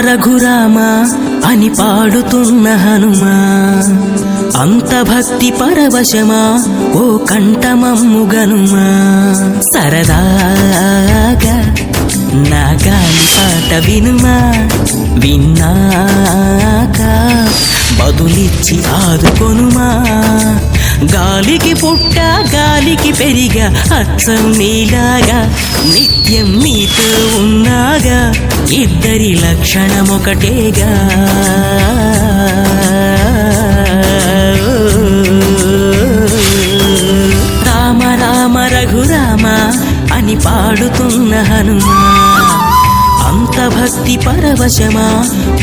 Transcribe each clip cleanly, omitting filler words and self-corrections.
రఘురామ అని పాడుతున్న హనుమా, అంత భక్తి పరవశమా ఓ కంఠమమ్ము గనుమా. సరదాగా నా గాలి పాట వినుమా, విన్నాక బదులిచ్చి ఆదుకొనుమా. గాలికి పుట్ట గాలికి పెరిగా అచ్చం నీలాగా, నిత్యం నీతో ఉన్నాగా, ఇద్దరి లక్షణమొకటేగా. రామ రామ రఘురామ అని పాడుతున్న హనుమా, అంత భక్తి పరవశమా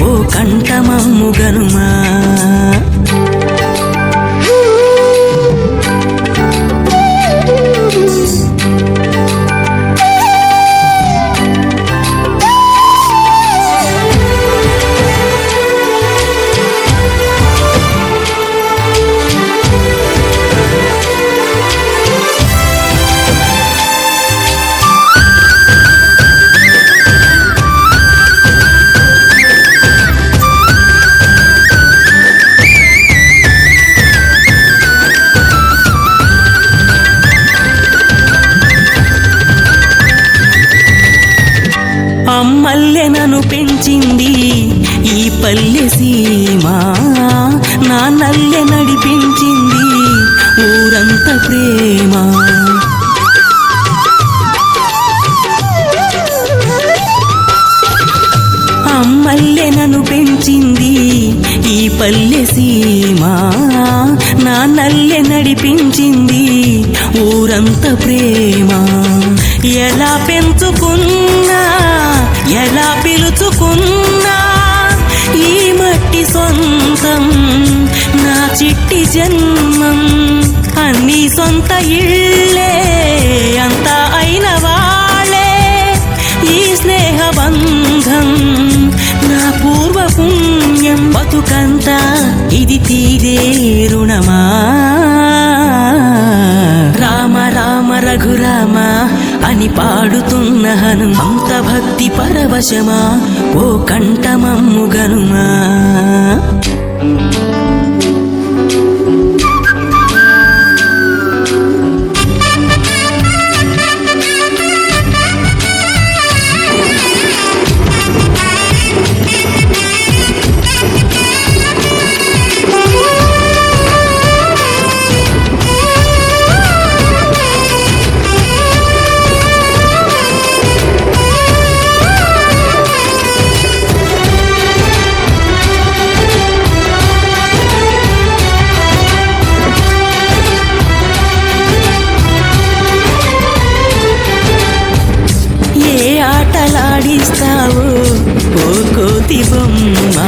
ఓ కంఠమమ్ము గనుమా. అమ్మల్లె నన్ను పెంచింది ఈ పల్లె సీమ, నాన్నల్లె నడిపించింది ఊరంత ప్రేమ. అమ్మల్లె నన్ను పెంచింది ఈ పల్లె సీమ, నాన్నల్లె నడిపించింది ఊరంత ప్రేమ. ఎలా పెంచుకున్నా ఎలా పిలుచుకున్నా ఈ మట్టి సొంతం నా చిట్టి జన్మం. అన్ని సొంత ఇళ్ళే అంతా అయిన వాళ్ళే ఈ స్నేహ బంధం నా పూర్వ పుణ్యం. బతుకంతా ఇది తీరే రుణమా. రామ రామ రఘురామ అని పాడుతున్న హను, అంత భక్తి పరవశమా ఓ కంఠమమ్ము గనుమా. ఆటలాడిస్తావు ఓ కోతి బొమ్మ,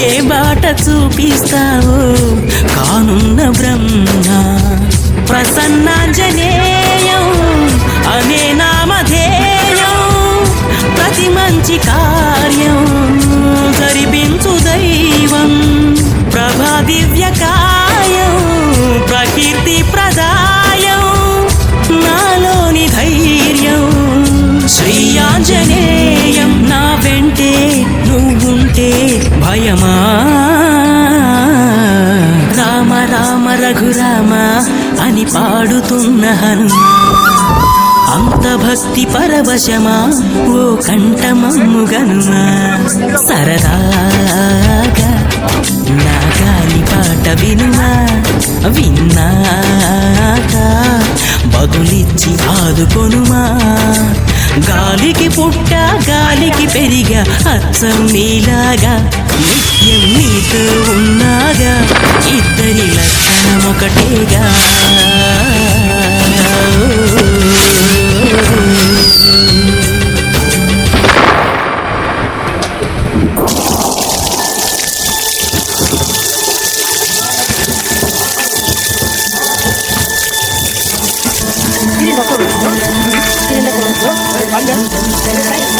ఏ బాట చూపిస్తావు కానున్న బ్రహ్మ. ప్రసన్నాంజనేయం అనే నామధేయం, ప్రతి మంచి కార్యం జరిపించు దైవం. ప్రభా దివ్య కాయం ప్రకీర్తి ప్రదాయం, నాలోని ధైర్యం శ్రీ ఆంజనేయం. నా వెంటే నువ్వుంటే భయమా. రామ రామ రఘురామ అని పాడుతున్న హనుమా, అంత భక్తి పరవశమా ఓ కంఠమమ్ము గనుమా. సరదాగా నా గాలి పాట వినుమా, విన్నాక బదులిచ్చి ఆదుకొనుమా. గాలికి పుట్ట గాలికి పెరిగా అచ్చం నీలాగా, నిత్యం నీతో ఉన్నాగా, ఇద్దరి లక్షణం ఒకటేగా. Tiene los ojos, ¿no? Tiene los ojos, ¿no?